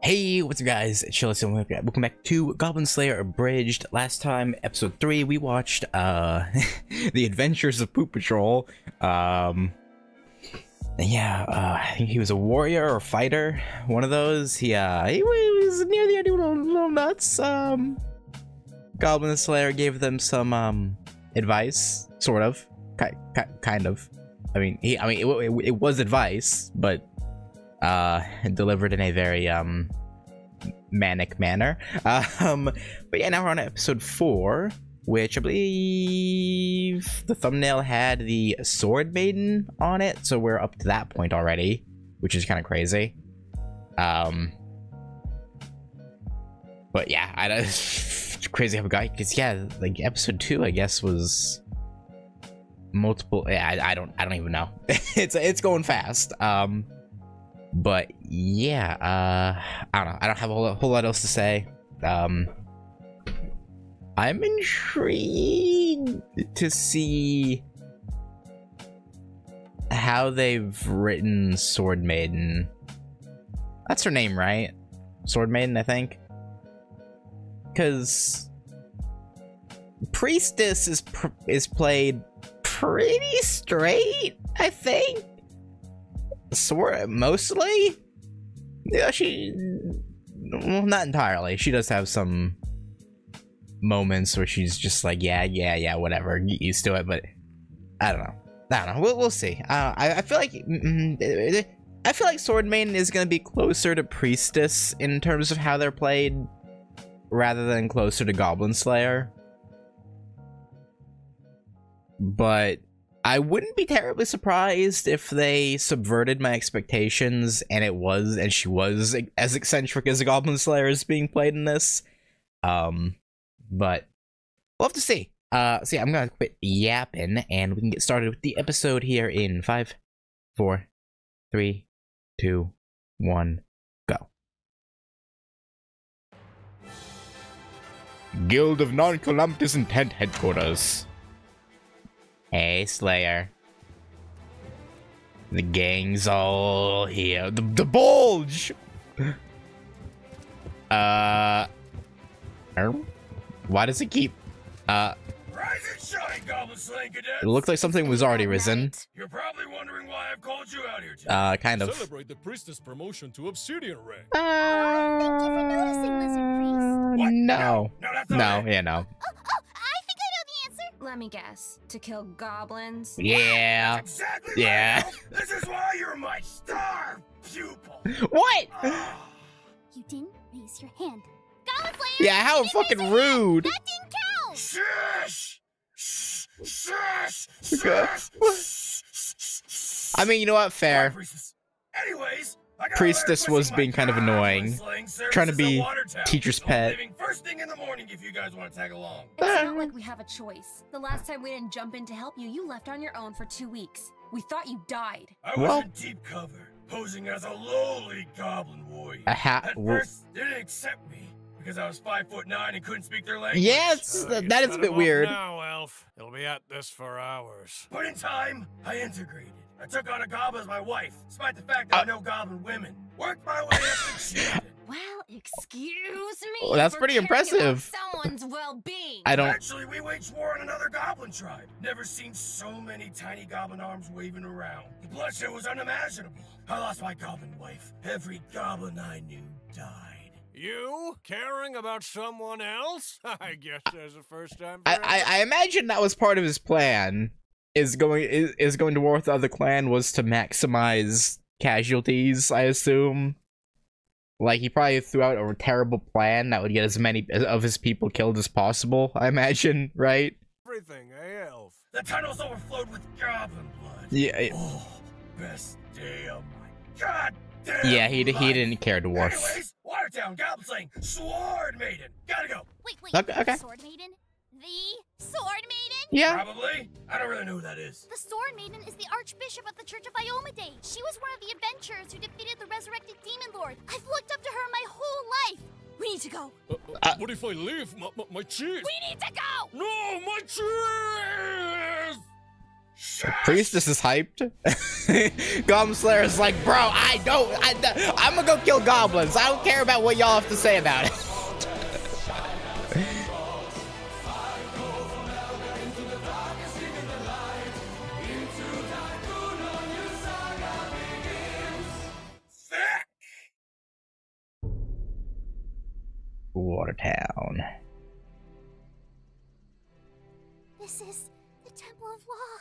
Hey, what's up guys, it's Chillis and welcome back to Goblin Slayer Abridged. Last time, episode 3, we watched, The Adventures of Poop Patrol. I think he was a warrior or fighter, one of those. He was near the end, a little nuts. Goblin Slayer gave them some, advice, sort of, kind of. It was advice, but delivered in a very manic manner. But yeah, now we're on episode 4, which I believe the thumbnail had the Sword Maiden on it, so we're up to that point already, which is kind of crazy. But yeah, it's crazy how we got, because yeah, like episode 2 I guess was multiple. Yeah, I don't even know. it's going fast. But yeah, I don't know. I don't have a whole lot else to say. I'm intrigued to see how they've written Sword Maiden. That's her name, right? Sword Maiden, I think. Because Priestess is played pretty straight, I think. Mostly? Yeah, well, not entirely. She does have some moments where she's just like, yeah, whatever, get used to it, but I don't know. We'll see. I feel like Sword Maiden is gonna be closer to Priestess in terms of how they're played, rather than closer to Goblin Slayer. But I wouldn't be terribly surprised if they subverted my expectations and she was as eccentric as a Goblin Slayer is being played in this. But we'll have to see. So yeah, I'm gonna quit yapping and we can get started with the episode here in 5, 4, 3, 2, 1, go. Guild of Non-Calamitous Intent Headquarters. Hey, Slayer. The gang's all here. The bulge! Why does it keep, Rise and shine, Goblin Slayer Cadets! It looked like something was already risen. You're probably wondering why I've called you out here today. Kind of. Celebrate the Priestess promotion to Obsidian Rank. Thank you for noticing, Lizard Priest. What? No. No, that's not it. Yeah, no. I think I know the answer. Let me guess. To kill goblins? Yeah. Exactly Yeah. right. This is why you're my star pupil. What? You didn't raise your hand. Goblin Slayer! Yeah, how you didn't fucking raise your hand. rude. That didn't count! Shush! Shush! Okay. I mean, you know what? Fair. Anyways, I got Priestess was being kind of annoying. Trying to be teacher's pet. Leaving first thing in the morning if you guys want to tag along. It's not like we have a choice. The last time we didn't jump in to help you, you left on your own for 2 weeks. We thought you died. I was in deep cover, posing as a lowly goblin warrior. At first, they didn't accept me because I was 5'9" and couldn't speak their language. Yes, that is a bit weird. Now, Elf. You'll be at this for hours. But in time, I integrated. I took on a goblin as my wife, despite the fact that I know goblin women. Worked my way up to chieftain. Well, excuse me. Well, that's for pretty caring about impressive. Someone's well-being. I don't. Actually, we waged war on another goblin tribe. Never seen so many tiny goblin arms waving around. The bloodshed was unimaginable. I lost my goblin wife. Every goblin I knew died. You caring about someone else? I guess there's a first time. I imagine that was part of his plan. Is going to war with the other clan was to maximize casualties, I assume. Like, he probably threw out a terrible plan that would get as many of his people killed as possible, I imagine, right? Everything, Elf? The tunnels overflowed with goblin blood. Yeah. Oh, best day of my goddamn Yeah, he life. didn't care to war. Anyways, Watertown, Goblin Slaying, Sword Maiden. Gotta go. Wait. Okay. Sword Maiden? The Sword Maiden? Yeah. Probably. I don't really know who that is. The Sword Maiden is the Archbishop of the Church of Iomedae. She was one of the adventurers who defeated the resurrected Demon Lord. I've looked up to her my whole life. We need to go. What if I leave? My cheese! We need to go! No, my cheese! Priestess is hyped. Goblin Slayer is like, bro, I I'm gonna go kill goblins. I don't care about what y'all have to say about it. Watertown. This is the Temple of Law.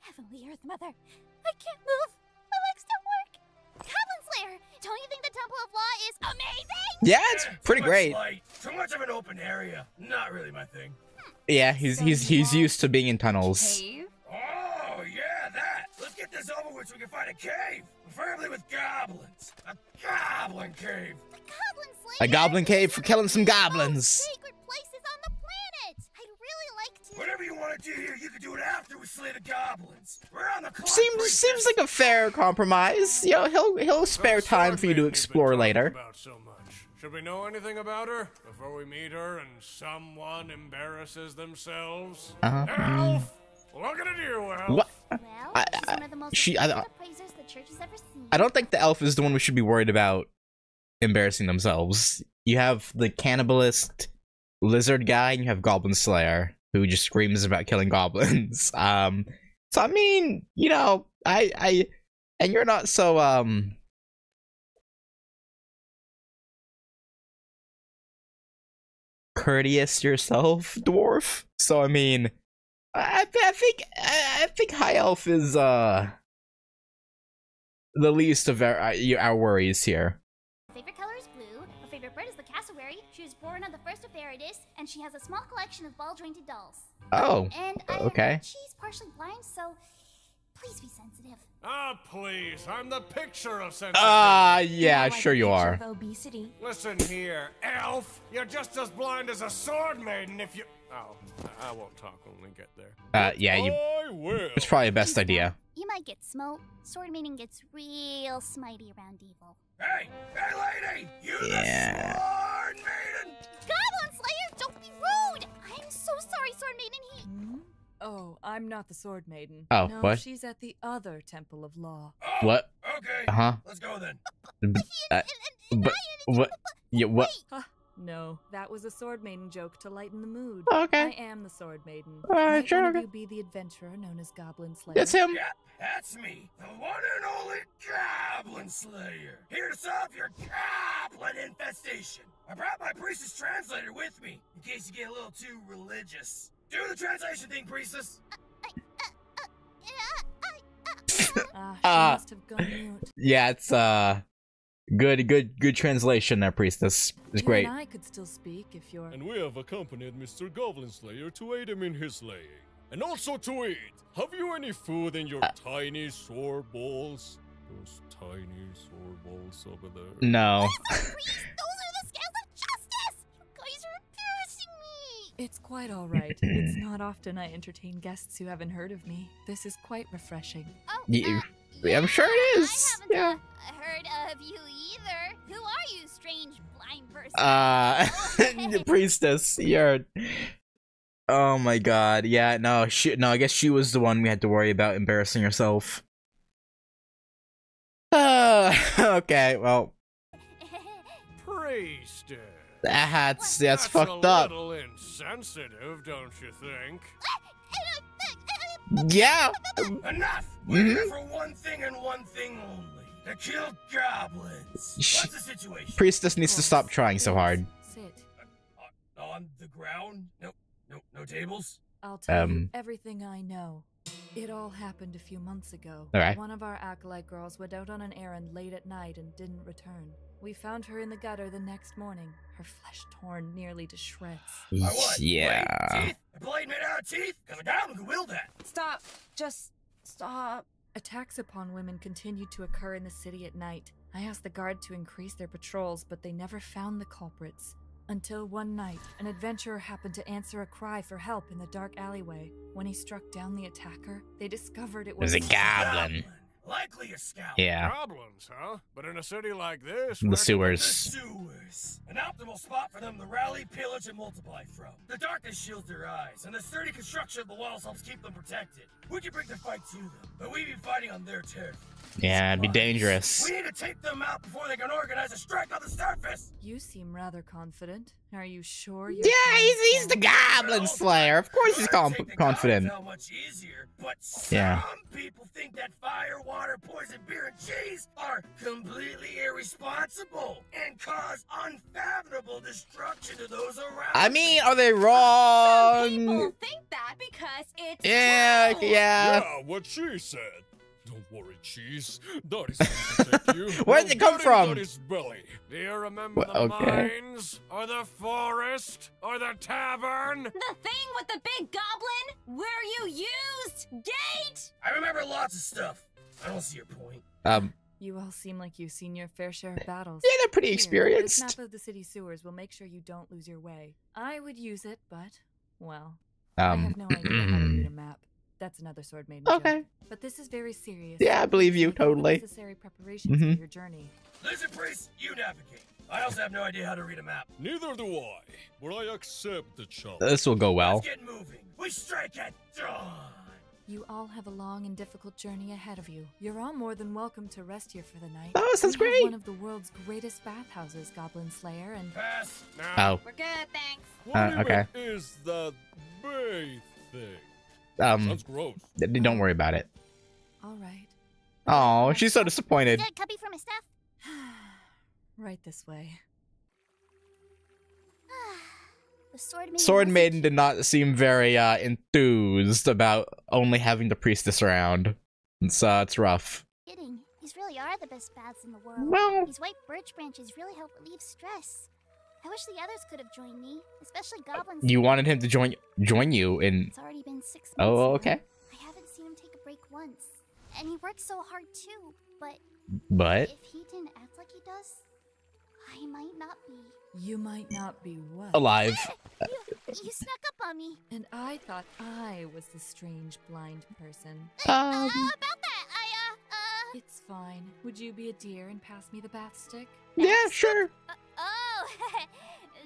Heavenly Earth Mother, I can't move. My legs don't work. Goblin Slayer, don't you think the Temple of Law is amazing? Yeah, it's pretty Too much great. light, too much of an open area. Not really my thing. Yeah, he's used to being in tunnels. Cave? Oh, yeah, that. Let's get this over with so we can find a cave. Preferably with goblins. A goblin cave. The Goblin Slayer. A goblin cave for killing some Most goblins. sacred places on the planet. I'd really like to. Whatever you want to do here, you can do it after we slay the goblins. We're on the clock. Seems like a fair compromise. You know, he'll spare time for you to explore later. About so much. Should we know anything about her before we meet her and someone embarrasses themselves? Elf! Looking at you, Elf. What? Well, she's one of the most she- appreciated appraisers the church has ever seen. I don't think the elf is the one we should be worried about embarrassing themselves. You have the cannibalist lizard guy, and you have Goblin Slayer, who just screams about killing goblins. So I mean, you know, and you're not so courteous yourself, dwarf. So I mean, I think High Elf is the least of our worries here. Her favorite color is blue. Her favorite bird is the cassowary. She was born on the 1st of Faradis, and she has a small collection of ball-jointed dolls. Oh, And I okay. heard she's partially blind, so please be sensitive. Ah, please. I'm the picture of sensitivity. Yeah, Like sure a you picture are. of obesity. Listen here, Elf. You're just as blind as a sword maiden if you... Oh, I won't talk when we get there. Yeah, I will. it's probably the best idea. You might get smote. Sword maiden gets real smitey around evil. Hey, lady! You Yeah. the sword maiden! Goblin Slayer, don't be rude! I'm so sorry, Sword Maiden. Oh, I'm not the Sword Maiden. Oh, no, what? she's at the other Temple of Law. Oh, What? Okay. Uh-huh. Let's go then. But what? Yeah, what? No, that was a Sword Maiden joke to lighten the mood. Okay. I am the Sword Maiden. Alright, Might sure, one of okay. you be the adventurer known as Goblin Slayer? That's him. Yeah, that's me, the one and only Goblin Slayer. Here to solve your goblin infestation. I brought my priestess translator with me, in case you get a little too religious. Do the translation thing, priestess. She must have gone mute. Yeah, it's good translation there, priestess. It's You great. and I could still speak if you're... And we have accompanied Mr. Goblin Slayer to aid him in his slaying. And also to eat. Have you any food in your tiny sword balls? Those tiny sword balls over there. No. Priest, those are the scales of justice! You guys are embarrassing me! It's quite all right. It's not often I entertain guests who haven't heard of me. This is quite refreshing. Oh, Yeah, I'm sure it is. I Yeah. haven't heard of you either. Who are you, strange blind person? The priestess. You're. Oh my god. Yeah. No. No. I guess she was the one we had to worry about embarrassing herself. Okay. Well. Priestess. That's fucked up. A little insensitive, don't you think? Yeah. Enough! We're here for one thing and one thing only. To kill goblins. What's the situation? Priestess needs to stop trying so hard. Sit. On the ground? No tables? I'll tell you everything I know. It all happened a few months ago. Okay. One of our acolyte girls went out on an errand late at night and didn't return. We found her in the gutter the next morning, her flesh torn nearly to shreds. By what? Yeah. Blade? Teeth? A blade made out of teeth? Because a goblin could wield that. Stop! Just stop! Attacks upon women continued to occur in the city at night. I asked the guard to increase their patrols, but they never found the culprits. Until one night, an adventurer happened to answer a cry for help in the dark alleyway. When he struck down the attacker, they discovered it was There's a goblin. Likely a scout. Yeah. Goblins, huh? But in a city like this, The where can The sewers. sewers. An optimal spot for them to rally, pillage, and multiply from. The darkness shields their eyes, and the sturdy construction of the walls helps keep them protected. We can bring the fight to them, but we'd be fighting on their turf. Yeah, it'd be dangerous. We need to take them out before they can organize a strike on the surface! You seem rather confident. Are you sure you're Yeah, he's the Goblin Slayer. Of course he's confident. How much easier, but Yeah. some people think that fire, water, poison, beer, and cheese are completely irresponsible and cause unfathomable destruction to those around. I mean, are they People wrong? think that because it's Yeah, cool. yeah. Yeah, what she said. Don't worry, Cheese. Daddy's going to protect you. Where'd it come Daddy from? Daddy's belly. Do you remember Well, the okay. mines? Or the forest? Or the tavern? The thing with the big goblin where you used gate. I remember lots of stuff. I don't see your point. You all seem like you've seen your fair share of battles. Yeah, they're pretty Here, This experienced. map of the city sewers will make sure you don't lose your way. I would use it, but, well, I have no idea how to read a map. That's another sword maiden joke. Okay. But this is very serious. Yeah, I believe you, Make all the totally. necessary preparations for your journey. Lizard Priest, you navigate. I also have no idea how to read a map. Neither do I, but I accept the challenge. This will go well. Let's get moving. We strike at dawn. You all have a long and difficult journey ahead of you. You're all more than welcome to rest here for the night. Oh, sounds We have great. one of the world's greatest bathhouses, Goblin Slayer, and Pass. No. Oh, We're good, thanks. What okay. even is that bay thing? um, That's gross. don't worry about it. all right. Oh, she's so disappointed. Good copy for my stuff. Right this way. The sword maiden. Sword wasn't Maiden did not seem very enthused about only having the priestess around. It's rough. kidding. These really are the best baths in the world. Well, These white birch branches really help relieve stress. I wish the others could have joined me, especially goblins. you wanted him to join you in. It's already been 6 months. Oh, now. okay. I haven't seen him take a break once. And he works so hard too, but But if he didn't act like he does, I might not be. You might not be what? alive. You snuck up on me. And I thought I was the strange blind person. About that, It's fine. Would you be a dear and pass me the bath stick? Yeah, sure. Oh,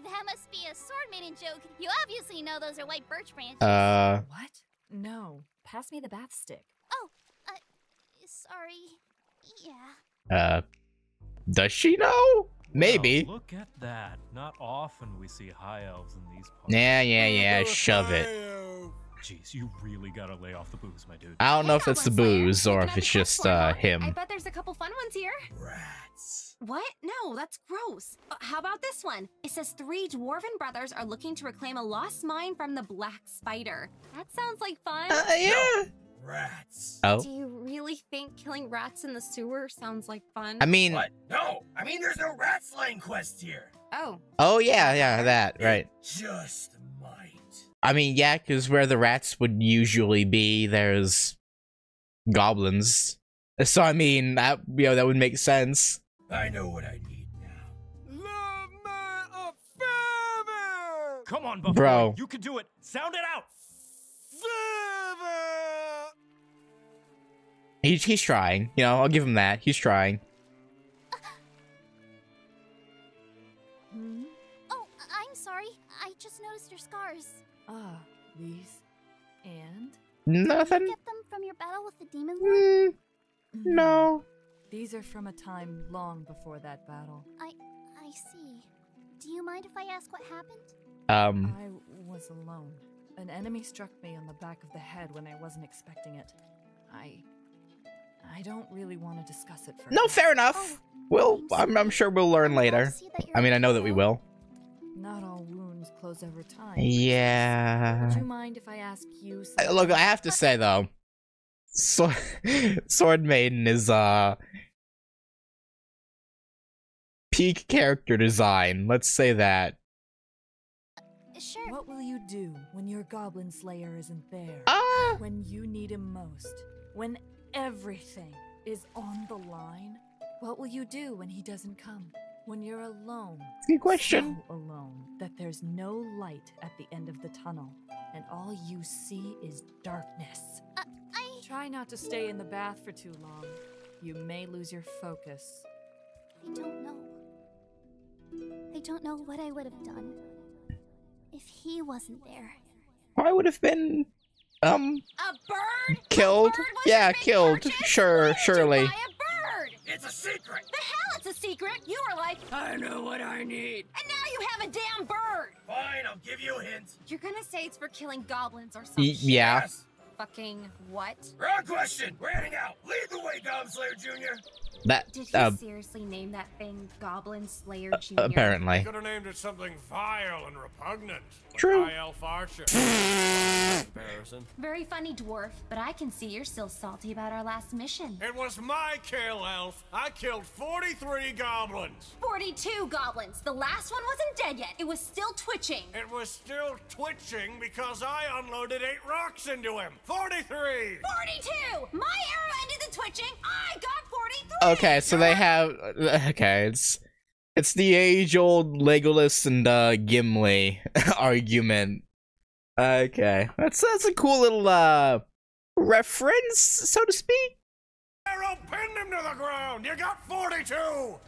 that must be a sword maiden joke. You obviously know those are white birch branches. What? No. Pass me the bath stick. Oh, sorry. Yeah. Does she know? Maybe. Well, look at that. Not often we see high elves in these parts. Yeah, shove it. Jeez, you really gotta lay off the booze, my dude. I don't know if it's the booze or Looking if at it's the just chessboard, huh? I him. bet there's a couple fun ones here. Rats. What? No, that's gross. How about this one? It says 3 dwarven brothers are looking to reclaim a lost mine from the Black Spider. That sounds like fun. Yeah. Rats. Oh. Do you really think killing rats in the sewer sounds like fun? I mean, What? No. I mean, there's no rat slaying quest here. oh yeah, that, right. Just might. I mean, yeah, because where the rats would usually be, there's goblins. So I mean, that that would make sense. I know what I need now. Love my affair. Come on, Buffalo. Bro. You can do it. Sound it out. He's trying. You know, I'll give him that. He's trying. Hmm? Oh, I'm sorry. I just noticed your scars. Ah, these. And? Nothing. Get them from your battle with the demon lord? No. These are from a time long before that battle. I see. Do you mind if I ask what happened? I was alone. An enemy struck me on the back of the head when I wasn't expecting it. I don't really want to discuss it further. No, fair enough. I'm sure we'll learn later. I mean, I know that we will. Not all wounds close over time. Yeah. Would you mind if I ask you something? Look, I have to say though, Sword Maiden is peak character design. Let's say that. Sure. What will you do when your Goblin Slayer isn't there? When you need him most? When everything is on the line? What will you do when he doesn't come? When you're alone? Good question. So alone that there's no light at the end of the tunnel, and all you see is darkness. Try not to stay in the bath for too long. You may lose your focus. I don't know. I don't know what I would have done if he wasn't there. I would have been, A bird? killed. A bird was Yeah, your big killed. purchase? Sure, Why did surely. you buy a bird? It's a secret. The hell it's a secret? You were like, I know what I need. And now you have a damn bird. Fine, I'll give you a hint. You're gonna say it's for killing goblins or something. Yeah. Yes. Fucking what? Wrong question. We're heading out. Lead the way, Goblin Slayer Jr. That, Did he seriously name that thing Goblin Slayer Jr.? apparently. Could have named it something vile and repugnant. Like True. High Elf Archer. Comparison. Very funny, dwarf, but I can see you're still salty about our last mission. It was my kill, Elf. I killed 43 goblins. 42 goblins. The last one wasn't dead yet. It was still twitching. It was still twitching because I unloaded 8 rocks into him. 43! 42! My arrow ended the twitching. I got 43! Okay, so they have, okay, it's the age-old Legolas and, Gimli argument. Okay, that's a cool little, reference, so to speak. Arrow pinned him to the ground. You got 42!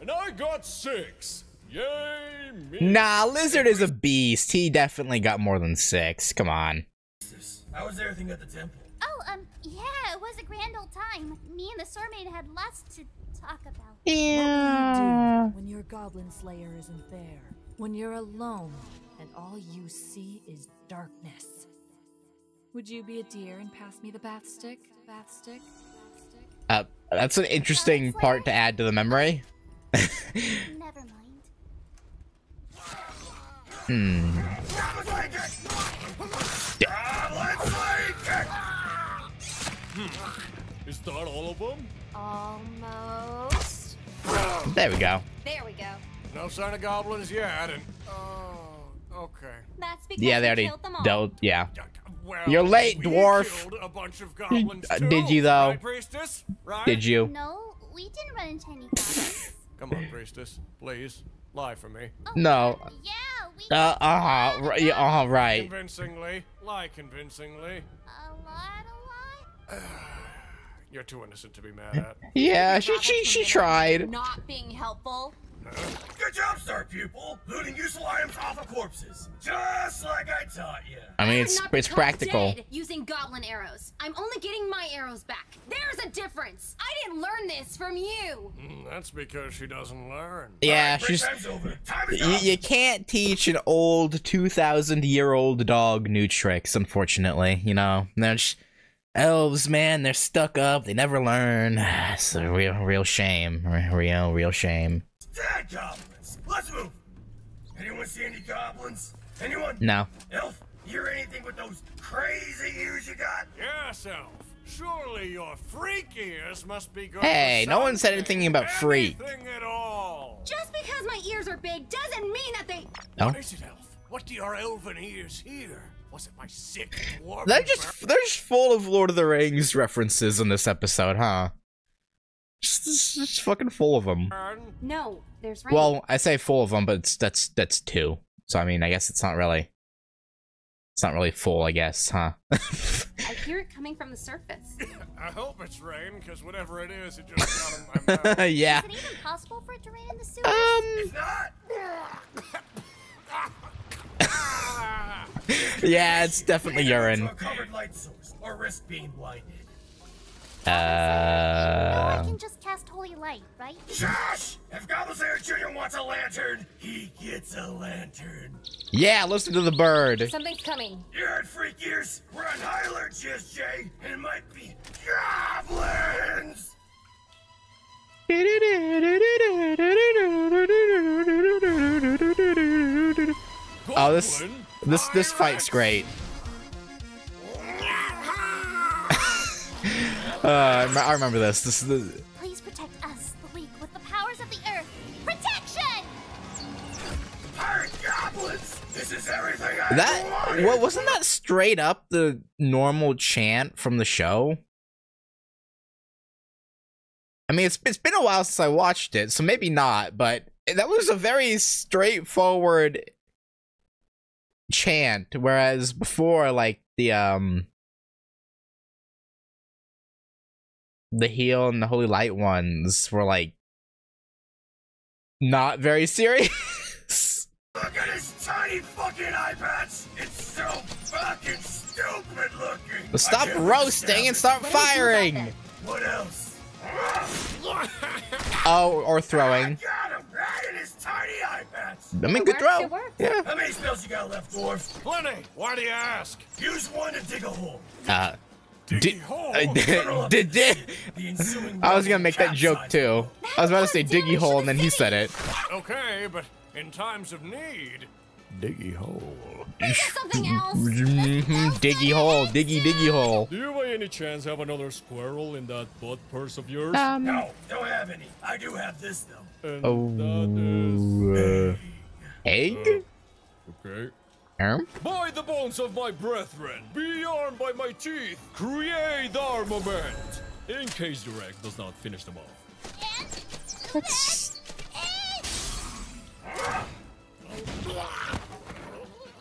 And I got 6. Yay, me. Nah, Lizard is a beast. He definitely got more than 6. Come on. How was everything at the temple? Oh, yeah, it was a grand old time. Me and the Sword Maid had lots to talk about. What will Yeah. you do when your Goblin Slayer isn't there? When you're alone and all you see is darkness? Would you be a deer and pass me the bath stick? Bath stick? Bath stick? That's an interesting part to add to the memory. Never mind. Is that all of them? Almost. There we go. There we go. No sign of goblins yet, and... Oh, okay. That's because Yeah, they we already killed them all. dealt. Yeah. Well, You're late, we dwarf. killed a bunch of goblins Did too, you, though? Right, priestess? Right? Did you? No, we didn't run into any goblins. Come on, priestess. Please. Lie for me. Oh, No. Yeah, we Right. Yeah, right. Convincingly. Lie convincingly. a lot. You're too innocent to be mad at. Yeah, she tried. Not being helpful. Good job, Star Pupil. Looting useful items off of corpses. Just like I taught you. I mean, would not it's become practical. dead using goblin arrows. I'm only getting my arrows back. There's a difference. I didn't learn this from you. That's because she doesn't learn. Yeah, Alright, break she's. time's over. Time is up. You can't teach an old 2,000-year-old dog new tricks, unfortunately. You know, they're just, elves, man. They're stuck up. They never learn. It's a real shame. Real shame. Dead goblins. Let's move. Anyone see any goblins? Anyone? No. Elf, you hear anything with those crazy ears you got? Yes, Elf. Surely your freak ears must be good. Hey, for no one said something. anything about freak. Anything at all. Just because my ears are big doesn't mean that they... No. What is it, Elf? What do your elven ears hear? Was it my sick dwarf? They're just full of Lord of the Rings references in this episode, huh? Just fucking full of them. No, there's rain. Well, I say full of them, but that's 2. So I mean, I guess it's not really full, I guess, huh? I hear it coming from the surface. I hope it's rain, because whatever it is, it just got in my mouth. Yeah. Is it even possible for it to rain in the sewers? It's not. Yeah, it's definitely urine. To a covered light source, or risk being blinded. No, I can just cast holy light, right? Josh! If Goblin Slayer Jr. wants a lantern, he gets a lantern. Yeah, listen to the bird. Something's coming. You heard, freak ears? We're on high alert, GSJ, and it might be goblins! Oh, this fight's great. I remember this. This is the. Please protect us, the League, with the powers of the earth. Protection! Pirate goblins! This is everything I That wanted! what wasn't that straight up the normal chant from the show? I mean, it's been a while since I watched it, so maybe not, but that was a very straightforward chant, whereas before, like, the heal and the holy light ones were, like, not very serious. tiny fucking eye patch. It's so fucking stupid looking. Well, stop roasting and start firing. What else? Oh, or throwing. Got him right in his tiny eye patch. I mean, good throw. Yeah. How many spells you got left, dwarf? Plenty. Why do you ask? Use one to dig a hole. Diggy hole. I was gonna make that joke too. I was about to say diggy hole, and then he said it. Okay, but in times of need, diggy hole. Something else. Diggy hole, diggy hole. Do you by any chance have another squirrel in that butt purse of yours? No, don't have any. I do have this though. And Oh, egg? Okay. By the bones of my brethren, be armed by my teeth, create armament, in case your egg does not finish them off.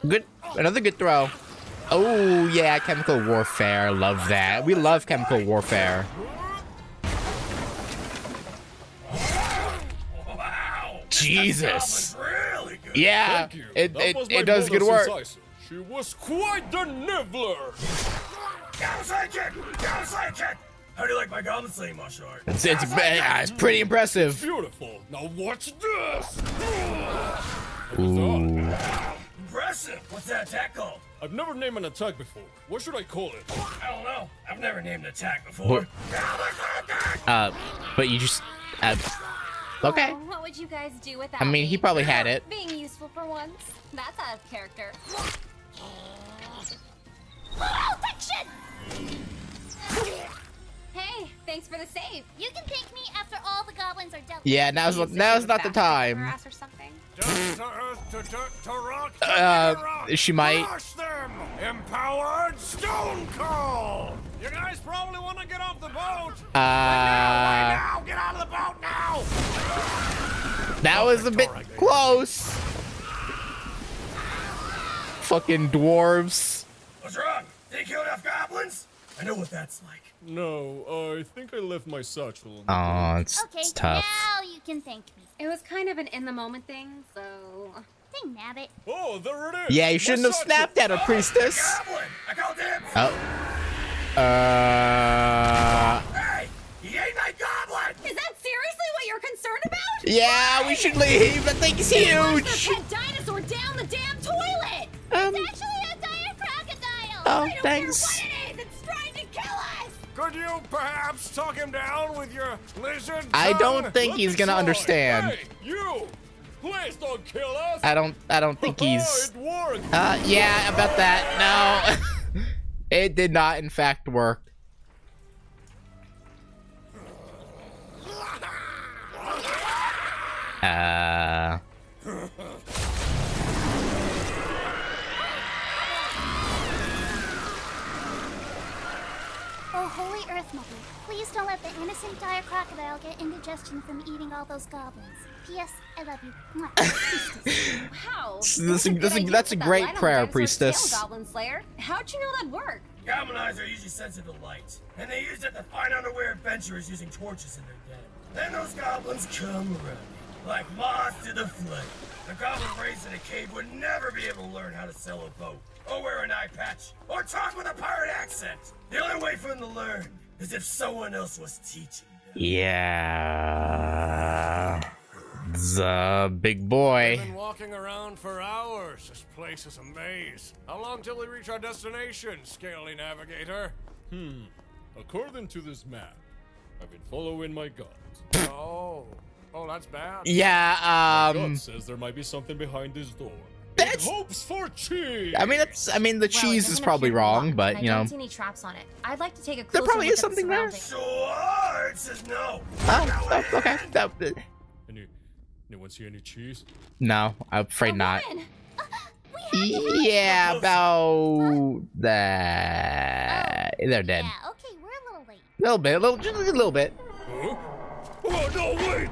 Good, another good throw. Oh yeah, chemical warfare. Love that. We love chemical warfare. Wow. Jesus. Really good. Yeah, it does good work. She was quite the nibbler. Goblin Slayer kick! Goblin Slayer kick! How do you like my Goblin Slaying martial art? It's pretty impressive. Beautiful. Now watch this. Ooh. Impressive. What's that attack called? I've never named an attack before. What should I call it? I don't know. I've never named an attack before. But you just okay. Oh, what would you guys do without I mean, he probably had it. being useful for once? That's out of character. Protection! Hey, thanks for the save. You can thank me after all the goblins are dealt with. Yeah, now's not the time. Or something. Down to earth to rock. She might. Crush them. Empowered Stone Cold. You guys probably want to get off the boat. Now, get out of the boat now. That was a bit close. Fucking dwarves. What's wrong? Did you kill enough goblins? I know what that's like. No, I think I left my satchel. Oh, it's tough. Now you can thank me. It was kind of an in-the-moment thing, so... Dang nabbit. Oh, there it is. Yeah, you shouldn't have snapped at her, priestess. Goblin! I called him! Oh. Hey! He ate my goblin! Is that seriously what you're concerned about? Yeah, we should leave. That thing's huge. Pet dinosaur down the damn toilet! It's actually a giant crocodile. Oh, thanks. It's trying to kill us! Could you perhaps talk him down with your lizard I tongue? don't think he's gonna understand. Hey, you! Please don't kill us! I don't think he's. It worked! Yeah, about that. No. It did not, in fact, work. Oh, Holy Earth Mother, please don't let the innocent dire crocodile get indigestion from eating all those goblins. P.S. I love you. Mwah. Wow. That's a great prayer, priestess. Goblin Slayer. How'd you know that'd work? Goblin eyes are usually sensitive to light, and they use it to find unaware adventurers using torches in their den. Then those goblins come running, like moths to the flame. The goblin raised in a cave would never be able to learn how to sail a boat, or wear an eye patch, or talk with a pirate accent. The only way for them to learn is if someone else was teaching them. Yeah. The big boy. We've been walking around for hours. This place is a maze. How long till we reach our destination, Scaly Navigator? According to this map, I've been following my gut. Oh, that's bad. Yeah, My gut says there might be something behind this door. That's- It hopes for cheese! I mean, the cheese is probably wrong, but, you I know. don't see any traps on it. I'd like to take a closer There probably look is at the something there. surroundings. Sword says no. Oh, okay. Anyone see any cheese? No, I'm afraid not. Run! Yeah, about that. They're dead. Yeah, okay, we're a little late. Just a little bit. Huh? Oh, no, wait!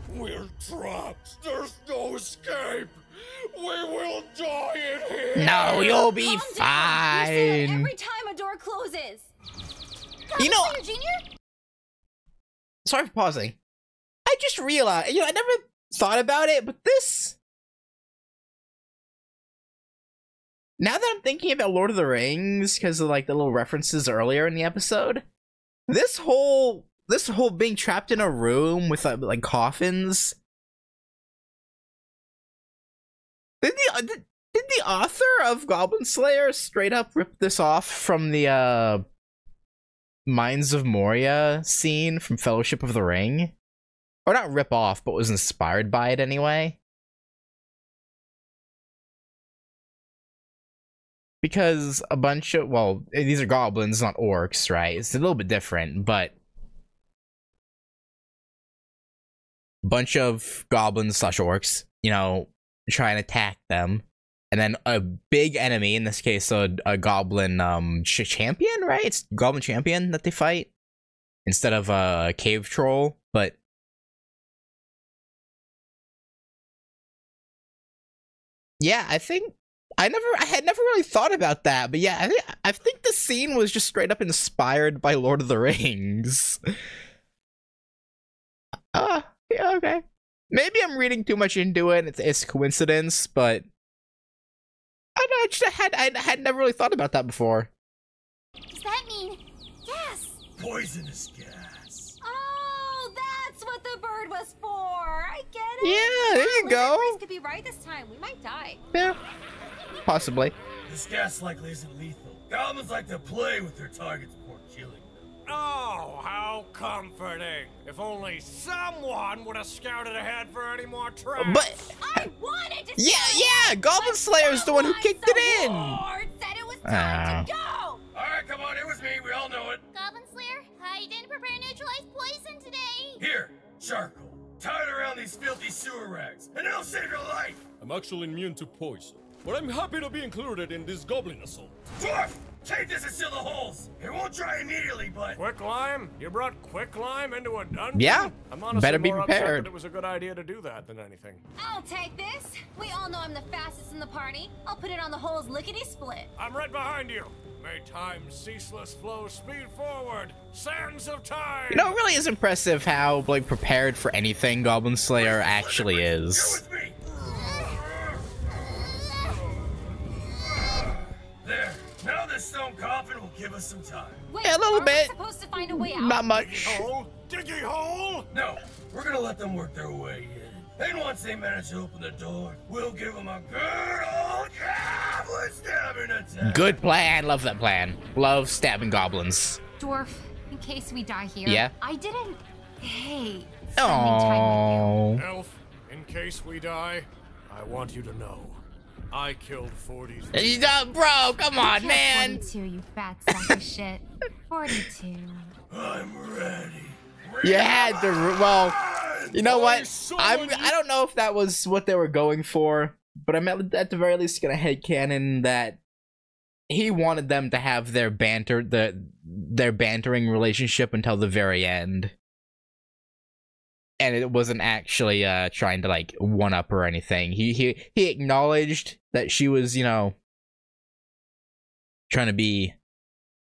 We're trapped! There's no escape! We will die in here! No, you'll be Calm down. You say that fine. every time a door closes. You know, Goblin Slayer Jr.? sorry for pausing. I just realized, I never thought about it, but this Now that I'm thinking about Lord of the Rings, because of like the little references earlier in the episode, this whole being trapped in a room with like coffins. Did the author of Goblin Slayer straight up rip this off from the Mines of Moria scene from Fellowship of the Ring? Or not rip off, but was inspired by it anyway? Because a bunch of, well, these are goblins, not orcs, right? It's a little bit different, but a bunch of goblins slash orcs, you know, try and attack them. And then a big enemy, in this case, a goblin champion, right? It's goblin champion that they fight instead of a cave troll, but yeah, I had never really thought about that, but yeah, I think the scene was just straight up inspired by Lord of the Rings. Yeah, okay. Maybe I'm reading too much into it. It's coincidence, but I don't know. I had never really thought about that before. Does that mean gas? Poisonous gas. Oh, that's what the bird was for. I get it. Yeah, there you go. Price could be right this time. We might die. Yeah, possibly. This gas likely isn't lethal. Goblins like to play with their targets before killing them. Oh, how comforting. If only someone would have scouted ahead for any more traps. But I wanted to. yeah, Goblin Slayer's the one who kicked it in. Lord said it was time to go. All right, come on, it was me. We all know it. Goblin Slayer, I didn't prepare neutralized poison today. Here, charcoal. Tie it around these filthy sewer rags, and it'll save your life. I'm actually immune to poison, but I'm happy to be included in this goblin assault. Dwarf, take this and seal the holes. It won't dry immediately, but... Quicklime? You brought quicklime into a dungeon? Yeah, I'm honestly better be more upset prepared. that it was a good idea to do that than anything. I'll take this. We all know I'm the fastest in the party. I'll put it on the holes lickety-split. I'm right behind you. May time's ceaseless flow speed forward. Sands of time. You know, it really is impressive how like prepared for anything Goblin Slayer actually is. You're with me. There. Now this stone coffin will give us some time. Wait, Yeah, a little are bit. we supposed to find a way out? Not Diggy much. hole? Diggy hole? No, we're gonna let them work their way in. And once they manage to open the door, we'll give them a good old goblin stabbing attack. Good plan. Love that plan. Love stabbing goblins. Dwarf, in case we die here. Yeah? I didn't hate spending time with you. Oh. Elf, in case we die, I want you to know. I killed 40. Bro, come on, Kill man. 42, you fat sack of shit. 42. I'm ready. You had to. Well, you know what? I don't know if that was what they were going for, but I'm at the very least gonna headcanon that he wanted them to have their their bantering relationship until the very end, and it wasn't actually trying to like one up or anything. He acknowledged that she was, you know, trying to be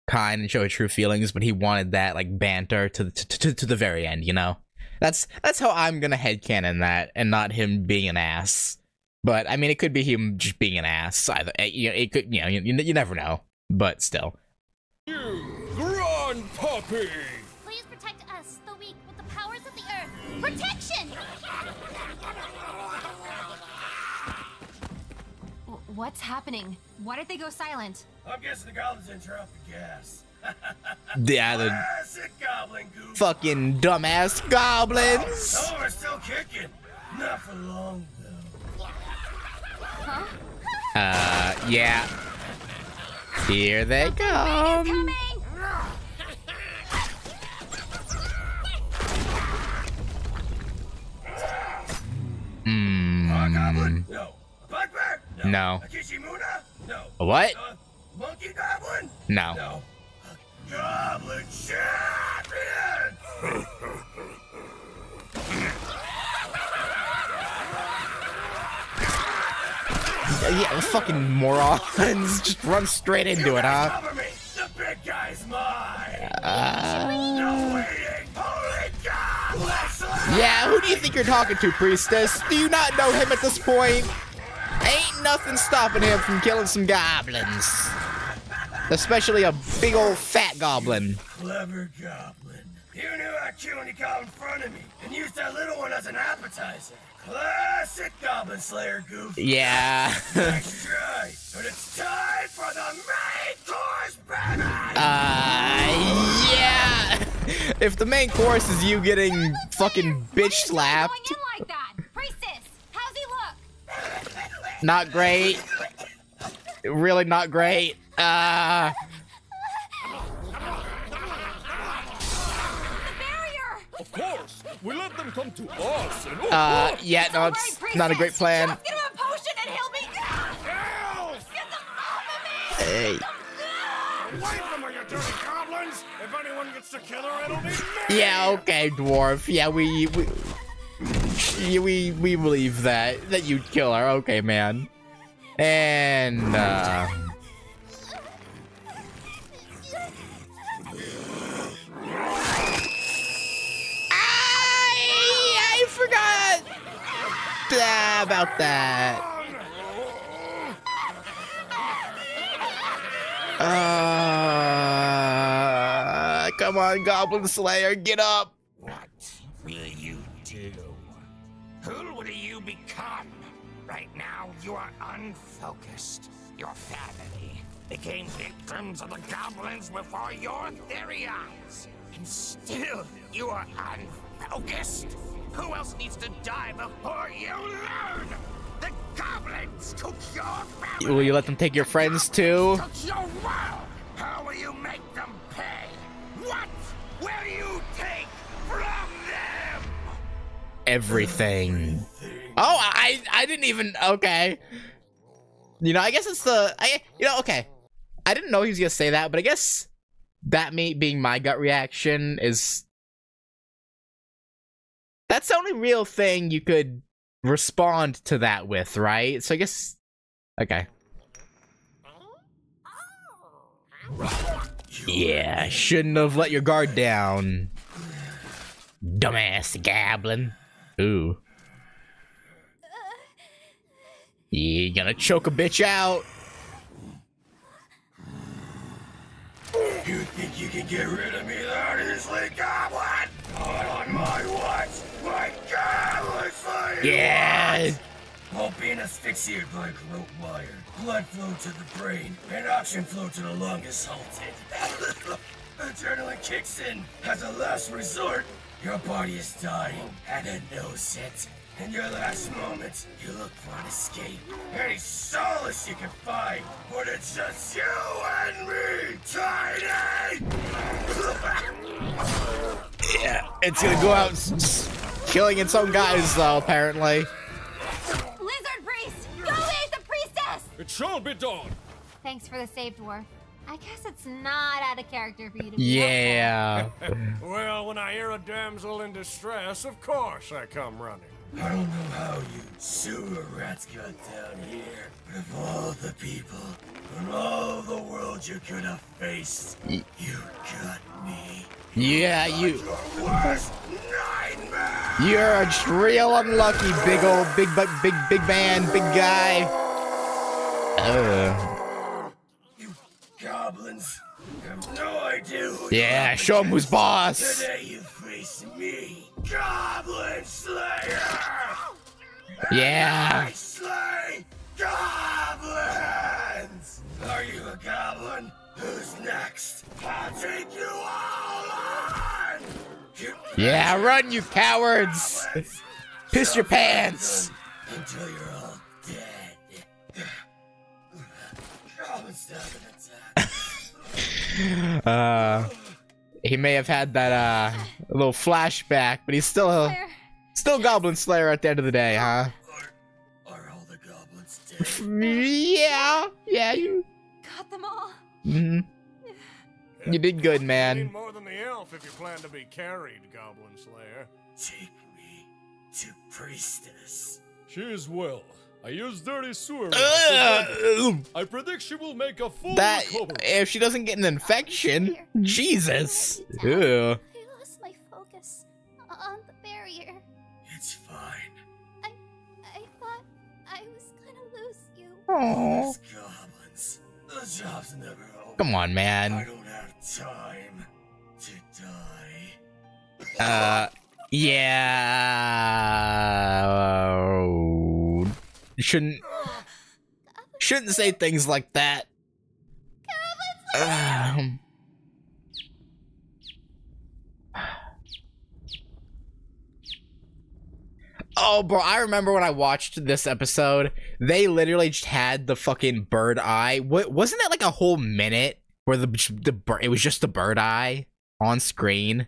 kind and show her true feelings, but he wanted that like banter to the very end, you know. That's how I'm gonna headcanon that, and not him being an ass. But I mean, it could be him just being an ass. Either, you know, it could, you know, you never know. But still. You grand puppy! Please protect us, the weak, with the powers of the earth. Protection! What's happening? Why did they go silent? I'm guessing the goblins didn't turn off the gas. Yeah, the Classic goblin goof. fucking dumbass goblins. Some of them are still kicking. Not for long, though. Yeah. Here they come. Coming! Goblin? No. A bugbear? No. A Kishimuna? No. A what? A monkey goblin? No. No. A goblin champion! Yeah, fucking morons. Just run straight into it, huh? Cover me! The big guy's mine! No waiting! Holy God! Yeah, who do you think you're talking to, priestess? Do you not know him at this point? Ain't nothing stopping him from killing some goblins. Especially a big old fat goblin. Clever goblin. You knew I'd kill when you got in front of me, and used that little one as an appetizer. Classic Goblin Slayer goof. Yeah. Nice try, but it's time for the main course, baby! Yeah. If the main course is you getting fucking bitch slapped. Going in like that? Priestess, how's he look? Not great. Really not great. The barrier! Of course, we let them come to us. And yeah, no, it's not a great plan. Just give him a potion and he'll be. Get them off of me! Hey. Away from her, you dirty goblins! If anyone gets to kill her, it'll be me! Yeah, okay, dwarf. Yeah, we believe that you'd kill her. Okay, man. And I forgot about that. Come on, Goblin Slayer, get up. What will you do? Who will you become? Right now, you are unfocused. Your family became victims of the goblins before your very eyes. And still, you are unfocused. Who else needs to die before you learn? The goblins took your family. Will you let them take your friends too? Took your world. How will you make them pay? What will you take from them? Everything. Oh, I didn't even. Okay. You know, I guess it's the. Okay. I didn't know he was gonna say that, but I guess that being my gut reaction is. That's the only real thing you could respond to that with, right? So I guess. Okay. Yeah, shouldn't have let your guard down. Dumbass goblin. Ooh. You gonna choke a bitch out. You think you can get rid of me that easily, goblin? Not on my watch! My goblin slayer! Yeah! While being asphyxiated by rope wire, blood flow to the brain, and oxygen flow to the lung is halted. Adrenaline kicks in as a last resort. Your body is dying, and it knows it. In your last moments, you look for an escape. Any solace you can find, but it's just you and me, Tiny! Yeah, it's gonna go out killing its own guys, though, apparently. Lizard priest, go aid the priestess! it shall be done. Thanks for the save, dwarf. I guess it's not out of character for you to be Yeah. Well, when I hear a damsel in distress, of course I come running. I don't know how you sewer rats got down here, but of all the people in all the world you could have faced, you got me. Yeah, you. Your worst nightmare! You're a real unlucky big old big man, big guy. You goblins have no idea who Yeah, you're up show 'em who's against. boss. Today you face me, Goblin Slayer! Yeah. I slay goblins! Are you a goblin? Who's next? I'll take you all on! Yeah, run, you cowards! Goblins! Piss your pants! Until you're all dead. Goblins have an attack. He may have had that little flashback, but he's still Goblin Slayer at the end of the day, huh? Are all the goblins dead? Yeah, you. Got them all. You did good, You man. need more than the elf if you plan to be carried, Goblin Slayer. Take me to Priestess. She is well. I used dirty sewer. Ugh. I predict she will make a full That recovery. if she doesn't get an infection, Jesus. Ew. I lost my focus on the barrier. It's fine. I thought I was gonna lose Oh. Goblins. The job's never over. Come on, man. I don't have time to die. Yeah. Shouldn't say things like that. Oh, bro, I remember when I watched this episode, they literally just had the fucking bird eye. Wasn't that like a whole minute where it was just the bird eye on screen?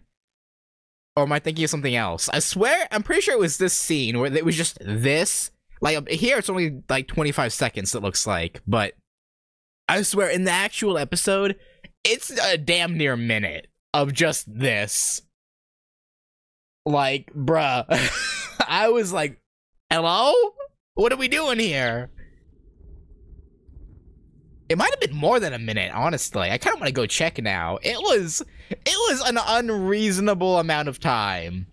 Or am I thinking of something else? I swear, I'm pretty sure it was this scene where it was just this. Like, here it's only like 25 seconds, it looks like. But I swear, in the actual episode, it's a damn near minute of just this. Like, bruh. I was like, hello? What are we doing here? It might have been more than a minute, honestly. I kind of want to go check now. It was an unreasonable amount of time.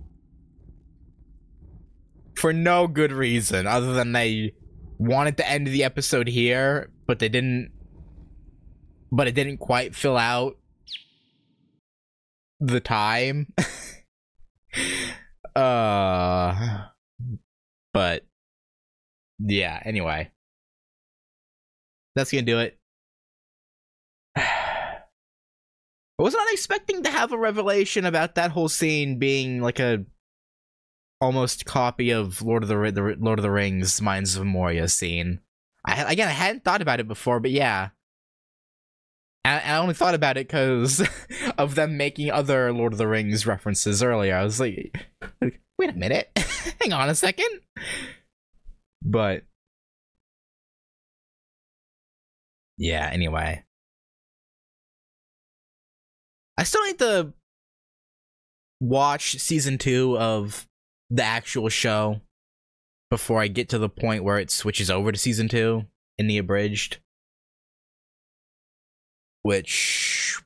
For no good reason, other than they wanted to end the episode here, but they didn't. But it didn't quite fill out the time. But yeah, anyway. That's gonna do it. I was not expecting to have a revelation about that whole scene being like a almost copy of Lord of the Rings Mines of Moria scene. I hadn't thought about it before, but yeah. I only thought about it because of them making other Lord of the Rings references earlier. I was like, wait a minute. Hang on a second. But yeah, anyway. I still need to watch season 2 of the actual show before I get to the point where it switches over to season 2 in the abridged. Which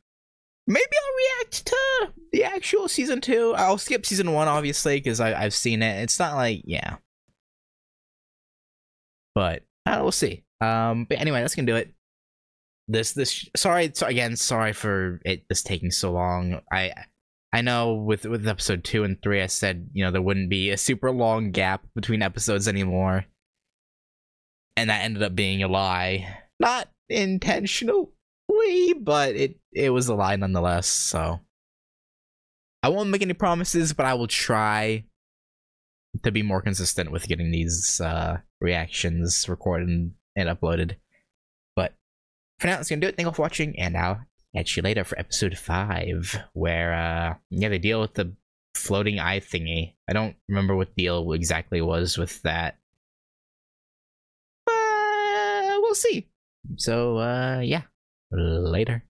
maybe I'll react to the actual season 2. I'll skip season 1, obviously, because I've seen it. It's not like, yeah. But we'll see. But anyway, that's gonna do it. Sorry for this taking so long. I know with episode 2 and 3, I said, you know, there wouldn't be a super long gap between episodes anymore, and that ended up being a lie. Not intentional. But it was a lie nonetheless, so I won't make any promises, but I will try to be more consistent with getting these reactions recorded and uploaded. But for now, that's gonna do it. Thank you all for watching, and I'll catch you later for episode 5, where yeah, they deal with the floating eye thingy. I don't remember what deal exactly was with that, but we'll see. So yeah. Later.